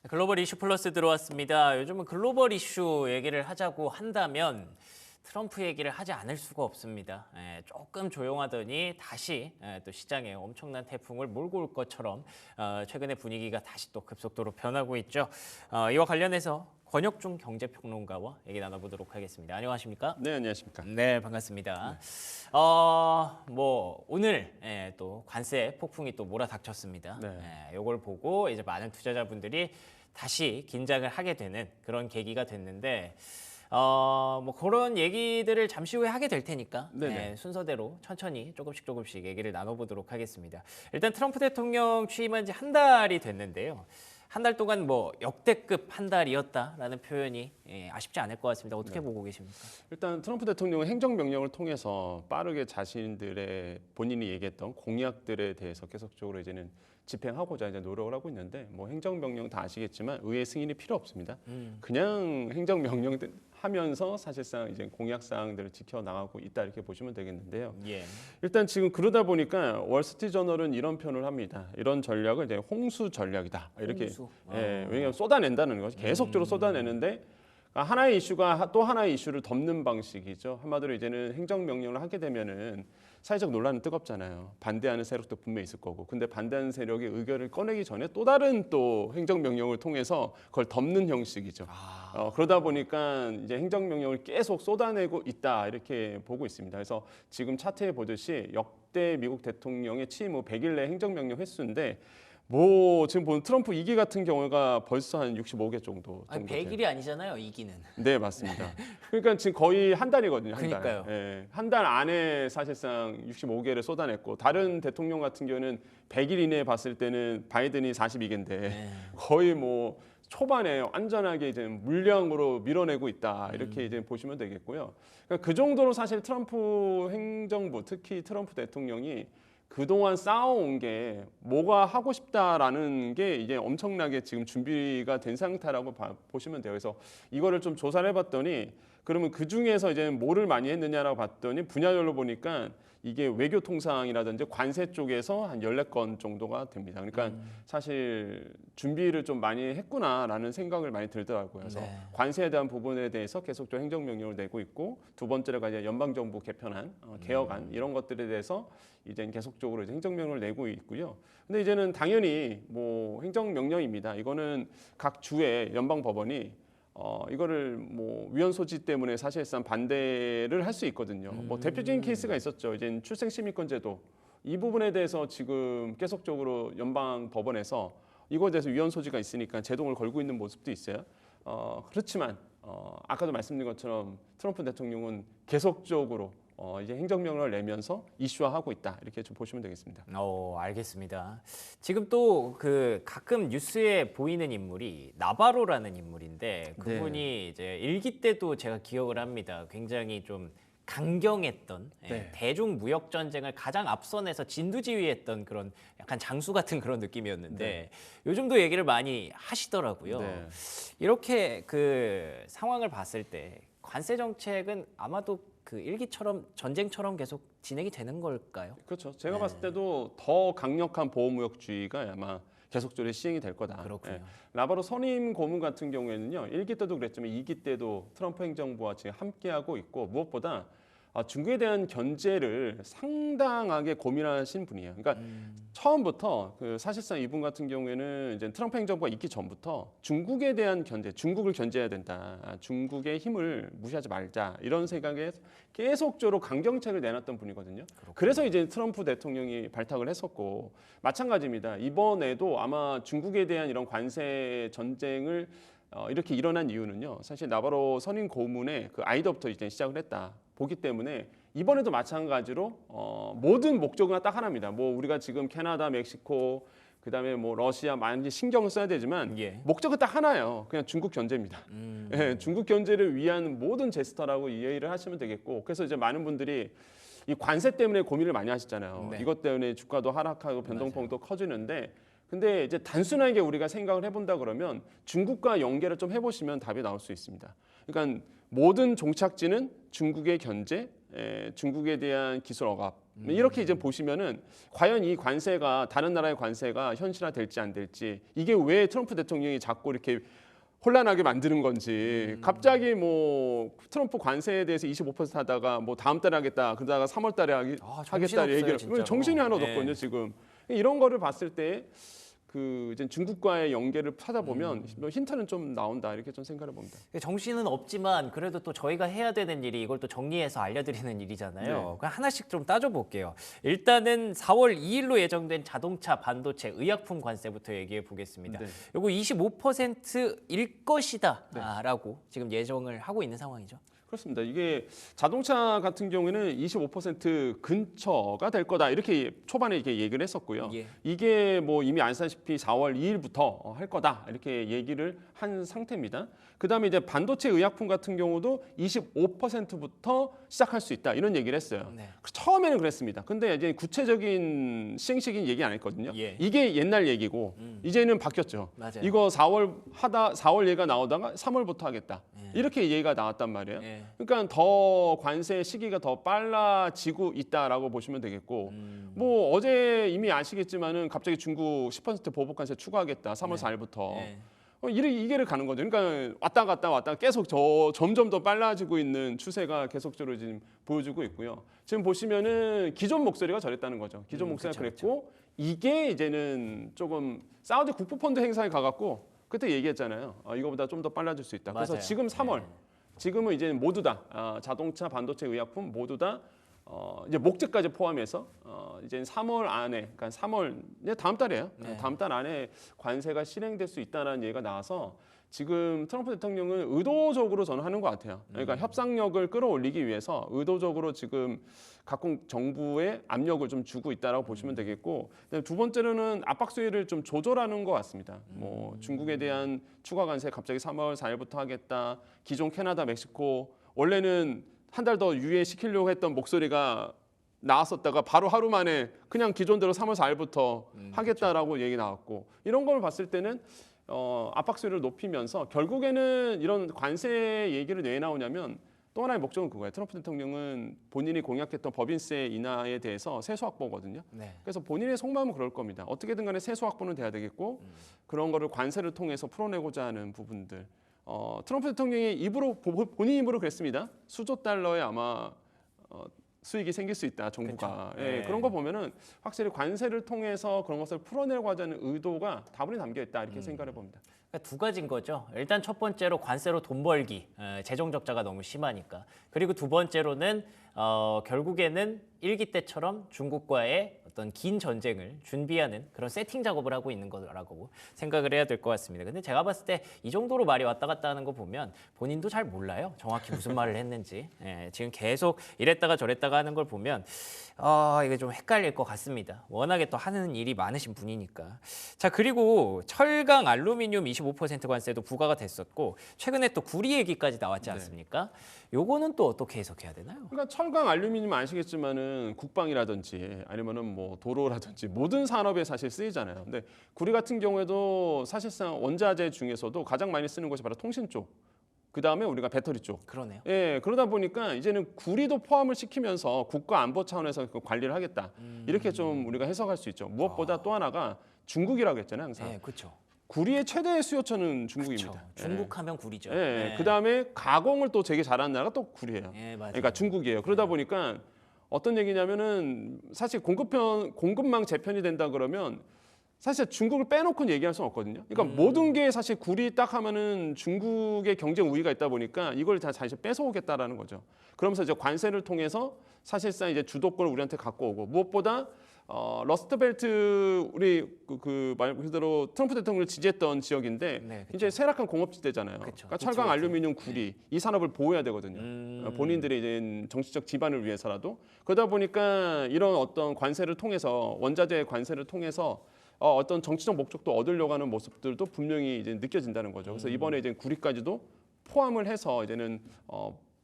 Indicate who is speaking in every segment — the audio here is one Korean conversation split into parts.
Speaker 1: 글로벌 이슈 플러스 들어왔습니다. 요즘은 글로벌 이슈 얘기를 하자고 한다면 트럼프 얘기를 하지 않을 수가 없습니다. 조금 조용하더니 다시 또 시장에 엄청난 태풍을 몰고 올 것처럼 최근에 분위기가 다시 또 급속도로 변하고 있죠. 이와 관련해서 권혁중 경제평론가와 얘기 나눠보도록 하겠습니다. 안녕하십니까?
Speaker 2: 네, 안녕하십니까?
Speaker 1: 네, 반갑습니다. 오늘 또 관세 폭풍이 또 몰아닥쳤습니다.
Speaker 2: 네.
Speaker 1: 이걸 보고 이제 많은 투자자분들이 다시 긴장을 하게 되는 그런 계기가 됐는데 그런 얘기들을 잠시 후에 하게 될 테니까 순서대로 천천히 조금씩 얘기를 나눠보도록 하겠습니다. 일단 트럼프 대통령 취임한 지 한 달이 됐는데요. 한 달 동안 역대급 한 달이었다라는 표현이 아쉽지 않을 것 같습니다. 어떻게 보고 계십니까?
Speaker 2: 일단 트럼프 대통령은 행정명령을 통해서 빠르게 자신들의 본인이 얘기했던 공약들에 대해서 계속적으로 이제는 집행하고자 이제 노력을 하고 있는데 행정명령 다 아시겠지만 의회 승인이 필요 없습니다. 그냥 행정명령 하면서 사실상 이제 공약 사항들을 지켜 나가고 있다 이렇게 보시면 되겠는데요.
Speaker 1: 예.
Speaker 2: 일단 지금 그러다 보니까 월스트리트저널은 이런 표현을 합니다. 이런 전략을 이제 홍수 전략이다 이렇게.
Speaker 1: 홍수.
Speaker 2: 왜냐하면 쏟아낸다는 것이 계속적으로 쏟아내는데 하나의 이슈가 또 하나의 이슈를 덮는 방식이죠. 한마디로 이제는 행정명령을 하게 되면은 사회적 논란은 뜨겁잖아요. 반대하는 세력도 분명히 있을 거고. 근데 반대하는 세력의 의견을 꺼내기 전에 또 다른 또 행정명령을 통해서 그걸 덮는 형식이죠. 그러다 보니까 이제 행정명령을 계속 쏟아내고 있다 이렇게 보고 있습니다. 그래서 지금 차트에 보듯이 역대 미국 대통령의 취임 후 100일 내 행정명령 횟수인데 지금 보는 트럼프 2기 같은 경우가 벌써 한 65개 정도.
Speaker 1: 100일이 아니잖아요, 2기는.
Speaker 2: 네, 맞습니다. 그러니까 지금 거의 한 달이거든요.
Speaker 1: 그러니까요.
Speaker 2: 한 달 안에 사실상 65개를 쏟아냈고 다른 대통령 같은 경우는 100일 이내에 봤을 때는 바이든이 42개인데 거의 초반에 완전하게 이제 물량으로 밀어내고 있다 이렇게 이제 보시면 되겠고요. 그러니까 그 정도로 사실 트럼프 행정부, 특히 트럼프 대통령이 그동안 쌓아온 게 뭐가 하고 싶다라는 게 이제 엄청나게 지금 준비가 된 상태라고 보시면 돼요. 그래서 이거를 좀 조사를 해봤더니 그러면 그 중에서 이제 뭐를 많이 했느냐라고 봤더니 분야별로 보니까 이게 외교 통상이라든지 관세 쪽에서 한 14건 정도가 됩니다. 그러니까 사실 준비를 좀 많이 했구나라는 생각을 많이 들더라고요. 그래서 관세에 대한 부분에 대해서 계속적으로 행정명령을 내고 있고 두 번째가 이제 연방정부 개편안, 개혁안 이런 것들에 대해서 이제 계속적으로 이제 행정명령을 내고 있고요. 근데 이제는 당연히 행정명령입니다. 이거는 각 주의 연방법원이 이거를 위헌 소지 때문에 사실상 반대를 할 수 있거든요. 대표적인 케이스가 있었죠. 이제 출생시민권제도 이 부분에 대해서 지금 계속적으로 연방 법원에서 이거에 대해서 위헌 소지가 있으니까 제동을 걸고 있는 모습도 있어요. 그렇지만 아까도 말씀드린 것처럼 트럼프 대통령은 계속적으로 이제 행정명령을 내면서 이슈화하고 있다 이렇게 좀 보시면 되겠습니다.
Speaker 1: 알겠습니다. 지금 또 가끔 뉴스에 보이는 인물이 나바로라는 인물인데 그분이 이제 일기 때도 제가 기억을 합니다. 굉장히 좀 강경했던 대중 무역 전쟁을 가장 앞선에서 진두지휘했던 그런 약간 장수 같은 그런 느낌이었는데 요즘도 얘기를 많이 하시더라고요. 이렇게 상황을 봤을 때 관세 정책은 아마도 일기처럼 전쟁처럼 계속 진행이 되는 걸까요?
Speaker 2: 그렇죠. 제가 봤을 때도 더 강력한 보호무역주의가 아마 계속적으로 시행이 될 거다.
Speaker 1: 그렇군요.
Speaker 2: 나바로 선임 고문 같은 경우에는요. 1기 때도 그랬지만 2기 때도 트럼프 행정부와 지금 함께하고 있고 무엇보다 중국에 대한 견제를 상당하게 고민하신 분이에요. 그러니까 처음부터 사실상 이분 같은 경우에는 이제 트럼프 행정부가 있기 전부터 중국에 대한 견제, 중국을 견제해야 된다. 중국의 힘을 무시하지 말자. 이런 생각에 계속적으로 강경책을 내놨던 분이거든요. 그래서 이제 트럼프 대통령이 발탁을 했었고 마찬가지입니다. 이번에도 아마 중국에 대한 이런 관세 전쟁을 이렇게 일어난 이유는요. 사실 나바로 선임 고문의 아이디어부터 이제 시작을 했다. 보기 때문에 이번에도 마찬가지로 모든 목적은 딱 하나입니다. 우리가 지금 캐나다, 멕시코, 그다음에 러시아 많이 신경을 써야 되지만 목적은 딱 하나예요. 그냥 중국 견제입니다. 중국 견제를 위한 모든 제스처라고 이해를 하시면 되겠고 그래서 이제 많은 분들이 이 관세 때문에 고민을 많이 하시잖아요. 이것 때문에 주가도 하락하고 변동폭도 커지는데 근데 이제 단순하게 우리가 생각을 해본다 그러면 중국과 연계를 좀 해보시면 답이 나올 수 있습니다. 그러니까 모든 종착지는 중국의 견제, 중국에 대한 기술 억압, 이렇게 이제 보시면은 과연 이 관세가 다른 나라의 관세가 현실화될지 안 될지 이게 왜 트럼프 대통령이 자꾸 이렇게 혼란하게 만드는 건지 갑자기 뭐 트럼프 관세에 대해서 25% 하다가 뭐 다음 달에 하겠다 그러다가 3월 달에 하겠다 얘기를
Speaker 1: 진짜로.
Speaker 2: 정신이 하나도
Speaker 1: 네.
Speaker 2: 없거든요 지금 이런 거를 봤을 때 그 이제 중국과의 연계를 찾아보면 뭐 힌트는 좀 나온다 이렇게 좀 생각을 봅니다.
Speaker 1: 정신은 없지만 그래도 또 저희가 해야 되는 일이 이걸 또 정리해서 알려드리는 일이잖아요.
Speaker 2: 네.
Speaker 1: 그럼 하나씩 좀 따져볼게요. 일단은 4월 2일로 예정된 자동차, 반도체, 의약품 관세부터 얘기해 보겠습니다.
Speaker 2: 네.
Speaker 1: 요거 25%일 것이다라고 지금 예정을 하고 있는 상황이죠.
Speaker 2: 그렇습니다. 이게 자동차 같은 경우에는 25% 근처가 될 거다 이렇게 초반에 이렇게 얘기를 했었고요.
Speaker 1: 예.
Speaker 2: 이게 뭐 이미 아시다시피 4월 2일부터 할 거다 이렇게 얘기를 한 상태입니다. 그다음에 이제 반도체 의약품 같은 경우도 25%부터 시작할 수 있다 이런 얘기를 했어요.
Speaker 1: 네.
Speaker 2: 처음에는 그랬습니다. 근데 이제 구체적인 시행식인 얘기 안 했거든요.
Speaker 1: 예.
Speaker 2: 이게 옛날 얘기고 이제는 바뀌었죠.
Speaker 1: 맞아요.
Speaker 2: 이거 4월 얘기가 나오다가 3월부터 하겠다. 이렇게 얘기가 나왔단 말이에요.
Speaker 1: 예.
Speaker 2: 그러니까 더 관세 시기가 더 빨라지고 있다라고 보시면 되겠고 뭐 어제 이미 아시겠지만은 갑자기 중국 10% 보복 관세 추가하겠다. 3월 4일부터.
Speaker 1: 네.
Speaker 2: 이게를 가는 거죠. 그러니까 왔다 갔다 계속 점점 더 빨라지고 있는 추세가 계속적으로 지금 보여주고 있고요. 지금 보시면은 기존 목소리가 저랬다는 거죠. 기존 목소리가 그랬고 이게 이제는 조금 사우디 국부펀드 행사에 가갖고 그때 얘기했잖아요. 이거보다 좀 더 빨라질 수 있다. 그래서
Speaker 1: 맞아요.
Speaker 2: 지금 3월,
Speaker 1: 네.
Speaker 2: 지금은 이제 모두 다 자동차, 반도체, 의약품 모두 다 이제 목재까지 포함해서 이제 3월 안에, 그러니까 3월 이제 다음 달이에요.
Speaker 1: 네.
Speaker 2: 다음 달 안에 관세가 실행될 수 있다는 얘기가 나와서 지금 트럼프 대통령은 의도적으로 저는 하는 것 같아요. 그러니까 협상력을 끌어올리기 위해서 의도적으로 지금 각국 정부에 압력을 좀 주고 있다라고 보시면 되겠고, 두 번째로는 압박 수위를 좀 조절하는 것 같습니다. 뭐 중국에 대한 추가 관세 갑자기 3월 4일부터 하겠다. 기존 캐나다, 멕시코 원래는 한 달 더 유예시키려고 했던 목소리가 나왔었다가 바로 하루 만에 그냥 기존대로 3월 4일부터 하겠다라고 얘기 나왔고 이런 걸 봤을 때는 압박 수위를 높이면서 결국에는 이런 관세 얘기를 왜 나오냐면 또 하나의 목적은 그거예요. 트럼프 대통령은 본인이 공약했던 법인세 인하에 대해서 세수 확보거든요.
Speaker 1: 네.
Speaker 2: 그래서 본인의 속마음은 그럴 겁니다. 어떻게든 간에 세수 확보는 돼야 되겠고 그런 거를 관세를 통해서 풀어내고자 하는 부분들. 트럼프 대통령이 본인 입으로 그랬습니다. 수조 달러의 아마 수익이 생길 수 있다 정부가.
Speaker 1: 그쵸.
Speaker 2: 예,
Speaker 1: 네.
Speaker 2: 그런 거 보면은 확실히 관세를 통해서 그런 것을 풀어내고자 하는 의도가 다분히 담겨 있다 이렇게 생각해 봅니다.
Speaker 1: 그러니까 두 가지인 거죠. 일단 첫 번째로 관세로 돈 벌기, 재정 적자가 너무 심하니까. 그리고 두 번째로는 결국에는 일기 때처럼 중국과의 어떤 긴 전쟁을 준비하는 그런 세팅 작업을 하고 있는 거라고 생각을 해야 될 것 같습니다. 근데 제가 봤을 때 이 정도로 말이 왔다 갔다 하는 거 보면 본인도 잘 몰라요. 정확히 무슨 말을 했는지. 예, 지금 계속 이랬다가 저랬다가 하는 걸 보면 이게 좀 헷갈릴 것 같습니다. 워낙에 또 하는 일이 많으신 분이니까. 자, 그리고 철강, 알루미늄 25% 관세도 부과가 됐었고 최근에 또 구리 얘기까지 나왔지 않습니까? 요거는 또 어떻게 해석해야 되나요?
Speaker 2: 그러니까 철강, 알루미늄 아시겠지만은 국방이라든지 아니면은 뭐 도로라든지 모든 산업에 사실 쓰이잖아요. 근데 구리 같은 경우에도 사실상 원자재 중에서도 가장 많이 쓰는 것이 바로 통신 쪽. 그 다음에 우리가 배터리 쪽.
Speaker 1: 그러네요.
Speaker 2: 예, 그러다 보니까 이제는 구리도 포함을 시키면서 국가 안보 차원에서 그 관리를 하겠다. 이렇게 좀 우리가 해석할 수 있죠. 무엇보다 또 하나가 중국이라고 했잖아요, 항상.
Speaker 1: 네, 그렇죠.
Speaker 2: 구리의 최대 수요처는 중국입니다.
Speaker 1: 그렇죠. 중국하면 구리죠.
Speaker 2: 예.
Speaker 1: 네.
Speaker 2: 그 다음에 가공을 또 되게 잘하는 나라가 또 구리예요.
Speaker 1: 예, 맞아요.
Speaker 2: 그러니까 중국이에요. 그러다 보니까 어떤 얘기냐면은 사실 공급망 재편이 된다 그러면 사실 중국을 빼놓고는 얘기할 수는 없거든요. 그러니까 모든 게 사실 구리 딱 하면은 중국의 경쟁 우위가 있다 보니까 이걸 다 사실 뺏어오겠다라는 거죠. 그러면서 이제 관세를 통해서 사실상 이제 주도권을 우리한테 갖고 오고 무엇보다 러스트벨트 우리 말 그대로 트럼프 대통령을 지지했던 지역인데
Speaker 1: 네, 그쵸.
Speaker 2: 이제 쇠락한 공업지대잖아요.
Speaker 1: 그쵸.
Speaker 2: 그러니까
Speaker 1: 그쵸,
Speaker 2: 철강,
Speaker 1: 그쵸.
Speaker 2: 알루미늄, 구리 이 산업을 보호해야 되거든요. 본인들의 이제 정치적 기반을 위해서라도 그러다 보니까 이런 어떤 관세를 통해서 원자재 관세를 통해서 어떤 정치적 목적도 얻으려고 하는 모습들도 분명히 이제 느껴진다는 거죠. 그래서 이번에 이제 구리까지도 포함을 해서 이제는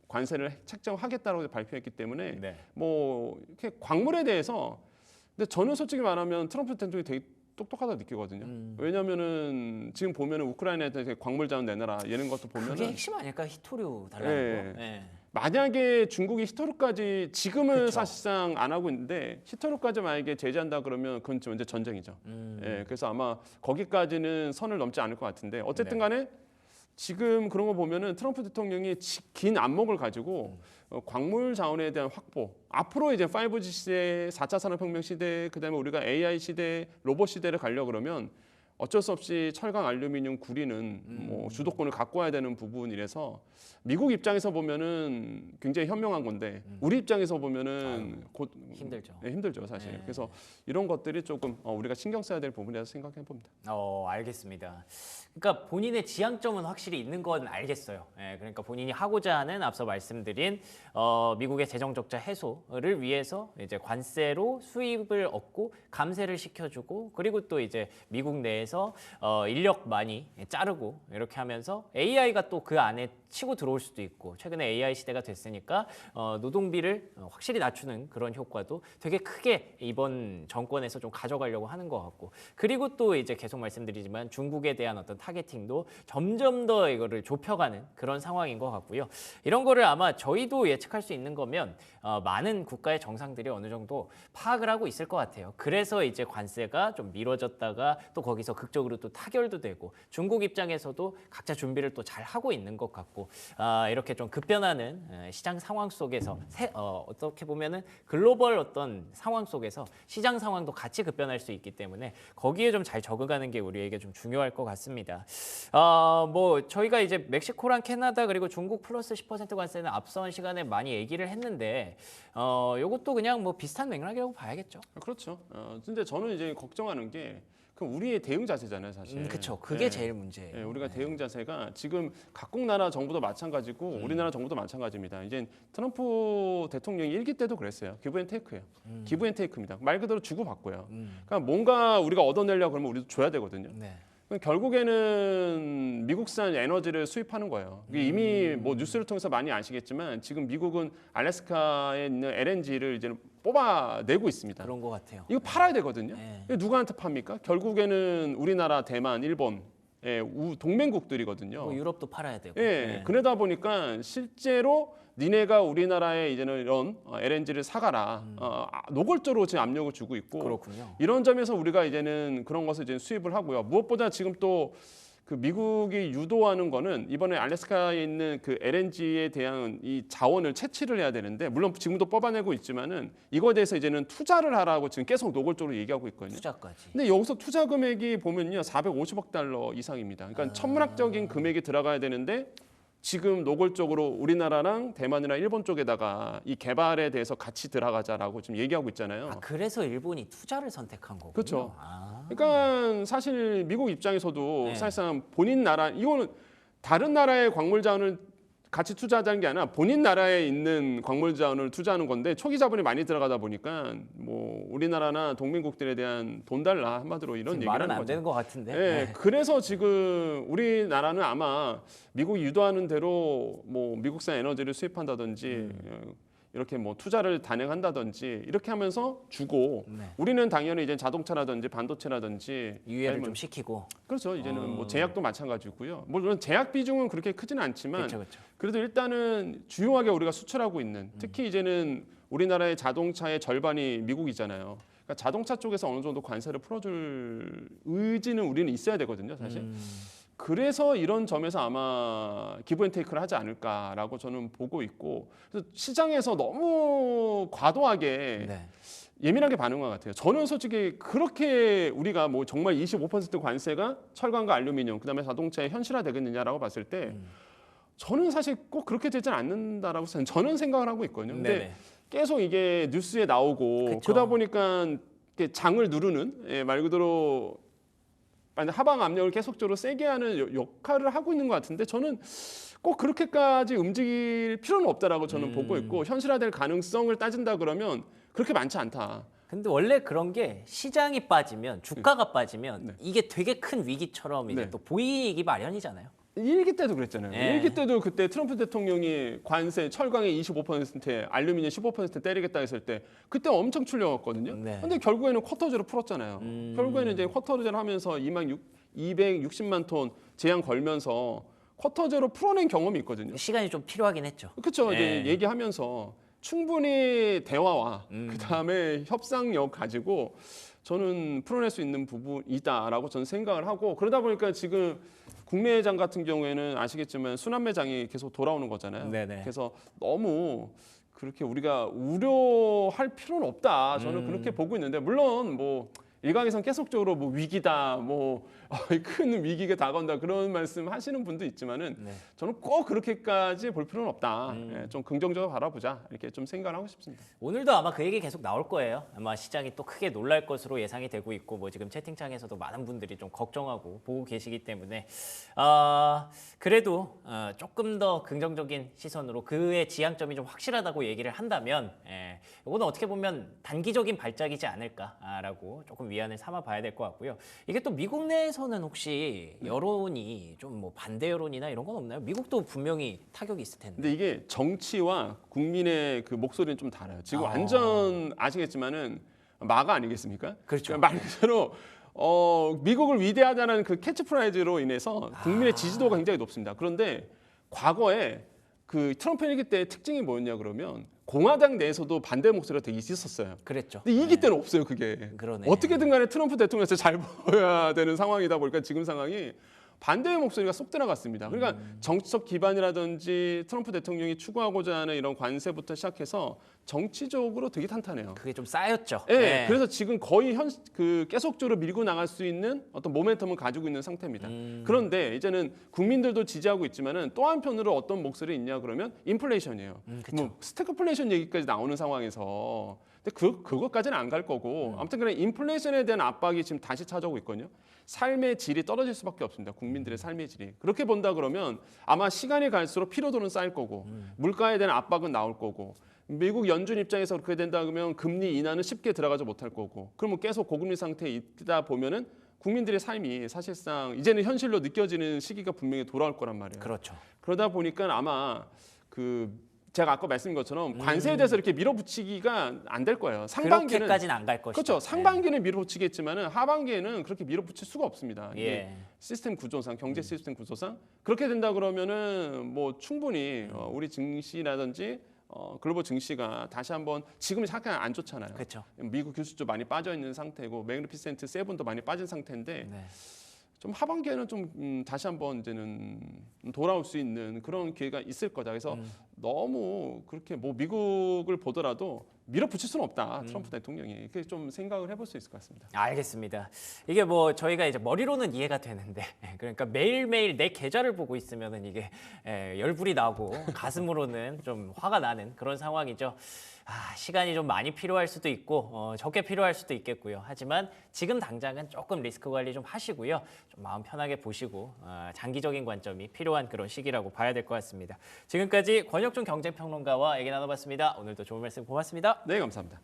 Speaker 2: 관세를 책정하겠다고 발표했기 때문에
Speaker 1: 네.
Speaker 2: 뭐 이렇게 광물에 대해서 근데 저는 솔직히 말하면 트럼프 대통령이 되게 똑똑하다 느끼거든요. 왜냐면은 지금 보면은 우크라이나에 대해 광물 자원 내놔라 이런 것도
Speaker 1: 그게
Speaker 2: 보면은
Speaker 1: 핵심 아닐까? 히토류 달라는
Speaker 2: 예.
Speaker 1: 거. 예.
Speaker 2: 만약에 중국이 히토류까지 지금은
Speaker 1: 그쵸.
Speaker 2: 사실상 안 하고 있는데 히토류까지 만약에 제재한다 그러면 그건 좀 이제 전쟁이죠. 예, 그래서 아마 거기까지는 선을 넘지 않을 것 같은데 어쨌든 간에 지금 그런 거 보면은 트럼프 대통령이 긴 안목을 가지고 광물 자원에 대한 확보 앞으로 이제 5G 시대, 4차 산업혁명 시대, 그다음에 우리가 AI 시대, 로봇 시대를 가려 그러면 어쩔 수 없이 철강, 알루미늄, 구리는 뭐 주도권을 갖고 와야 되는 부분이라서 미국 입장에서 보면은 굉장히 현명한 건데 우리 입장에서 보면은 곧
Speaker 1: 힘들죠.
Speaker 2: 네, 힘들죠 사실.
Speaker 1: 네.
Speaker 2: 그래서 이런 것들이 조금 우리가 신경 써야 될 부분이라서 생각해 봅니다.
Speaker 1: 알겠습니다. 그러니까 본인의 지향점은 확실히 있는 건 알겠어요. 예, 그러니까 본인이 하고자 하는 앞서 말씀드린 미국의 재정 적자 해소를 위해서 이제 관세로 수입을 얻고 감세를 시켜주고 그리고 또 이제 미국 내에서 인력 많이 자르고 이렇게 하면서 AI가 또 그 안에 치고 들어올 수도 있고 최근에 AI 시대가 됐으니까 노동비를 확실히 낮추는 그런 효과도 되게 크게 이번 정권에서 좀 가져가려고 하는 것 같고 그리고 또 이제 계속 말씀드리지만 중국에 대한 어떤 타겟팅도 점점 더 이거를 좁혀가는 그런 상황인 것 같고요. 이런 거를 아마 저희도 예측할 수 있는 거면 많은 국가의 정상들이 어느 정도 파악을 하고 있을 것 같아요. 그래서 이제 관세가 좀 미뤄졌다가 또 거기서 극적으로 또 타결도 되고 중국 입장에서도 각자 준비를 또 잘 하고 있는 것 같고 이렇게 좀 급변하는 시장 상황 속에서 어떻게 보면은 글로벌 어떤 상황 속에서 시장 상황도 같이 급변할 수 있기 때문에 거기에 좀 잘 적응하는 게 우리에게 좀 중요할 것 같습니다. 뭐 저희가 이제 멕시코랑 캐나다 그리고 중국 플러스 10% 관세는 앞선 시간에 많이 얘기를 했는데 이것도 그냥 뭐 비슷한 맥락이라고 봐야겠죠.
Speaker 2: 그렇죠. 근데 저는 이제 걱정하는 게 그 우리의 대응 자세잖아요, 사실.
Speaker 1: 그렇죠. 그게 제일 문제예요.
Speaker 2: 예, 우리가 대응 자세가 지금 각국 나라 정부도 마찬가지고 우리나라 정부도 마찬가지입니다. 이제 트럼프 대통령이 일기 때도 그랬어요. 기브 앤 테이크예요. 기브 앤 테이크입니다. 말 그대로 주고 받고요. 그러니까 뭔가 우리가 얻어내려고 그러면 우리도 줘야 되거든요.
Speaker 1: 네.
Speaker 2: 결국에는 미국산 에너지를 수입하는 거예요. 이게 이미 뭐 뉴스를 통해서 많이 아시겠지만 지금 미국은 알래스카에 있는 LNG를 이제 뽑아내고 있습니다.
Speaker 1: 그런 것 같아요.
Speaker 2: 이거 팔아야 되거든요.
Speaker 1: 네.
Speaker 2: 이거 누구한테 팝니까? 결국에는 우리나라, 대만, 일본 동맹국들이거든요.
Speaker 1: 뭐 유럽도 팔아야 되고.
Speaker 2: 예,
Speaker 1: 네.
Speaker 2: 그러다 보니까 실제로 니네가 우리나라에 이제는 이런 LNG를 사가라. 노골적으로 지금 압력을 주고 있고
Speaker 1: 그렇군요.
Speaker 2: 이런 점에서 우리가 이제는 그런 것을 이제 수입을 하고요. 무엇보다 지금 또 그 미국이 유도하는 거는 이번에 알래스카에 있는 그 LNG에 대한 이 자원을 채취를 해야 되는데 물론 지금도 뽑아내고 있지만은 이거에 대해서 이제는 투자를 하라고 지금 계속 노골적으로 얘기하고 있거든요.
Speaker 1: 투자까지.
Speaker 2: 근데 여기서 투자 금액이 보면요 450억 달러 이상입니다. 그러니까 천문학적인 금액이 들어가야 되는데 지금 노골적으로 우리나라랑 대만이나 일본 쪽에다가 이 개발에 대해서 같이 들어가자라고 지금 얘기하고 있잖아요.
Speaker 1: 그래서 일본이 투자를 선택한 거군요.
Speaker 2: 그렇죠. 그러니까 사실 미국 입장에서도
Speaker 1: 네.
Speaker 2: 사실상 본인 나라 이거는 다른 나라의 광물 자원을 같이 투자하자는 게 아니라 본인 나라에 있는 광물 자원을 투자하는 건데 초기 자본이 많이 들어가다 보니까 뭐 우리나라나 동맹국들에 대한 돈 달라 한마디로 이런 얘기를
Speaker 1: 말은
Speaker 2: 하는
Speaker 1: 안
Speaker 2: 거죠.
Speaker 1: 되는 것 같은데.
Speaker 2: 예,
Speaker 1: 네.
Speaker 2: 그래서 지금 우리나라는 아마 미국이 유도하는 대로 뭐 미국산 에너지를 수입한다든지 이렇게 뭐 투자를 단행한다든지 이렇게 하면서 주고
Speaker 1: 네.
Speaker 2: 우리는 당연히 이제 자동차라든지 반도체라든지
Speaker 1: 유예를
Speaker 2: 아니면
Speaker 1: 좀 시키고.
Speaker 2: 그렇죠. 이제는 뭐 제약도 마찬가지고요. 물론 제약 비중은 그렇게 크지는 않지만
Speaker 1: 그렇죠, 그렇죠.
Speaker 2: 그래도 일단은 주요하게 우리가 수출하고 있는 특히 이제는 우리나라의 자동차의 절반이 미국이잖아요. 그러니까 자동차 쪽에서 어느 정도 관세를 풀어줄 의지는 우리는 있어야 되거든요, 사실. 그래서 이런 점에서 아마 기브앤테이크를 하지 않을까라고 저는 보고 있고 그래서 시장에서 너무 과도하게
Speaker 1: 네.
Speaker 2: 예민하게 반응한 것 같아요. 저는 솔직히 그렇게 우리가 뭐 정말 25% 관세가 철강과 알루미늄 그다음에 자동차에 현실화되겠느냐라고 봤을 때 저는 사실 꼭 그렇게 되지는 않는다라고 저는 생각을 하고 있거든요. 근데
Speaker 1: 네네.
Speaker 2: 계속 이게 뉴스에 나오고
Speaker 1: 그쵸.
Speaker 2: 그러다 보니까 이렇게 장을 누르는 말 그대로 하방 압력을 계속적으로 세게 하는 역할을 하고 있는 것 같은데 저는 꼭 그렇게까지 움직일 필요는 없다라고 저는 보고 있고 현실화될 가능성을 따진다 그러면 그렇게 많지 않다.
Speaker 1: 근데 원래 그런 게 시장이 빠지면 주가가 빠지면
Speaker 2: 네.
Speaker 1: 이게 되게 큰 위기처럼 이제
Speaker 2: 네.
Speaker 1: 또 보이기 마련이잖아요.
Speaker 2: 일기 때도 그랬잖아요.
Speaker 1: 예.
Speaker 2: 일기 때도 그때 트럼프 대통령이 관세 철강에 25%, 알루미늄 15% 때리겠다 했을 때 그때 엄청 출렁었거든요.
Speaker 1: 네.
Speaker 2: 근데 결국에는 쿼터제로 풀었잖아요. 결국에는 이제 쿼터제로 하면서 260만 톤 제한 걸면서 쿼터제로 풀어낸 경험이 있거든요.
Speaker 1: 시간이 좀 필요하긴 했죠.
Speaker 2: 그렇죠.
Speaker 1: 네.
Speaker 2: 이제 얘기하면서 충분히 대화와 그다음에 협상력 가지고 저는 풀어낼 수 있는 부분이다라고 저는 생각을 하고 그러다 보니까 지금 국내장 같은 경우에는 아시겠지만 순환매장이 계속 돌아오는 거잖아요.
Speaker 1: 네네.
Speaker 2: 그래서 너무 그렇게 우리가 우려할 필요는 없다. 저는 그렇게 보고 있는데 물론 뭐 일각에선 계속적으로 뭐 위기다, 뭐 큰 위기가 다가온다 그런 말씀 하시는 분도 있지만은
Speaker 1: 네.
Speaker 2: 저는 꼭 그렇게까지 볼 필요는 없다. 예, 좀 긍정적으로 바라보자 이렇게 좀 생각을 하고 싶습니다.
Speaker 1: 오늘도 아마 그 얘기 계속 나올 거예요. 아마 시장이 또 크게 놀랄 것으로 예상이 되고 있고 뭐 지금 채팅창에서도 많은 분들이 좀 걱정하고 보고 계시기 때문에 그래도 조금 더 긍정적인 시선으로 그의 지향점이 좀 확실하다고 얘기를 한다면 이거는 어떻게 보면 단기적인 발작이지 않을까라고 조금 위안을 삼아 봐야 될 것 같고요. 이게 또 미국 내에서는 혹시 여론이 좀 뭐 반대 여론이나 이런 건 없나요? 미국도 분명히 타격이 있을 텐데.
Speaker 2: 근데 이게 정치와 국민의 그 목소리는 좀 달라요. 지금 완전 아시겠지만은 마가 아니겠습니까?
Speaker 1: 그렇죠.
Speaker 2: 말 그대로 미국을 위대하다는 그 캐치프라이즈로 인해서 국민의 지지도가 굉장히 높습니다. 그런데 과거에 그 트럼프 일기 때 특징이 뭐였냐 그러면 공화당 내에서도 반대 목소리가 되게 있었어요.
Speaker 1: 그랬죠.
Speaker 2: 근데 이기 때는 없어요, 그게.
Speaker 1: 그러네.
Speaker 2: 어떻게든 간에 트럼프 대통령한테 잘 보여야 되는 상황이다 보니까 지금 상황이 반대의 목소리가 쏙 들어갔습니다. 그러니까 정치적 기반이라든지 트럼프 대통령이 추구하고자 하는 이런 관세부터 시작해서 정치적으로 되게 탄탄해요.
Speaker 1: 그게 좀 쌓였죠.
Speaker 2: 예,
Speaker 1: 네.
Speaker 2: 그래서 지금 거의 계속적으로 밀고 나갈 수 있는 어떤 모멘텀을 가지고 있는 상태입니다. 그런데 이제는 국민들도 지지하고 있지만은 또 한편으로 어떤 목소리 있냐 그러면 인플레이션이에요. 뭐 스태그플레이션 얘기까지 나오는 상황에서 근데 그것까지는 안 갈 거고 아무튼 그냥 인플레이션에 대한 압박이 지금 다시 찾아오고 있거든요. 삶의 질이 떨어질 수밖에 없습니다. 국민들의 삶의 질이. 그렇게 본다 그러면 아마 시간이 갈수록 피로도는 쌓일 거고 물가에 대한 압박은 나올 거고 미국 연준 입장에서 그렇게 된다 그러면 금리 인하는 쉽게 들어가지 못할 거고 그러면 계속 고금리 상태에 있다 보면은 국민들의 삶이 사실상 이제는 현실로 느껴지는 시기가 분명히 돌아올 거란 말이에요.
Speaker 1: 그렇죠.
Speaker 2: 그러다 보니까 아마 제가 아까 말씀드린 것처럼 관세에 대해서 이렇게 밀어붙이기가 안 될 거예요. 상반기는
Speaker 1: 그렇게까지는 안 갈 것이다.
Speaker 2: 그렇죠. 상반기는 밀어붙이겠지만은 하반기에는 그렇게 밀어붙일 수가 없습니다. 이게
Speaker 1: 예.
Speaker 2: 시스템 구조상, 경제 시스템 구조상 그렇게 된다 그러면은 뭐 충분히 우리 증시라든지 글로벌 증시가 다시 한번 지금은 약간 안 좋잖아요.
Speaker 1: 그렇죠.
Speaker 2: 미국 기술주 많이 빠져 있는 상태고 맥니피센트 세븐도 많이 빠진 상태인데
Speaker 1: 네.
Speaker 2: 좀 하반기에는 좀 다시 한번 이제는 돌아올 수 있는 그런 기회가 있을 거다. 그래서 너무 그렇게 뭐 미국을 보더라도 밀어붙일 수는 없다. 트럼프 대통령이 이렇게 좀 생각을 해볼 수 있을 것 같습니다.
Speaker 1: 알겠습니다. 이게 뭐 저희가 이제 머리로는 이해가 되는데 그러니까 매일매일 내 계좌를 보고 있으면은 이게 열불이 나고 가슴으로는 좀 화가 나는 그런 상황이죠. 시간이 좀 많이 필요할 수도 있고 적게 필요할 수도 있겠고요. 하지만 지금 당장은 조금 리스크 관리 좀 하시고요. 좀 마음 편하게 보시고 장기적인 관점이 필요한 그런 시기라고 봐야 될 것 같습니다. 지금까지 권혁준 경제평론가와 얘기 나눠봤습니다. 오늘도 좋은 말씀 고맙습니다.
Speaker 2: 네, 감사합니다.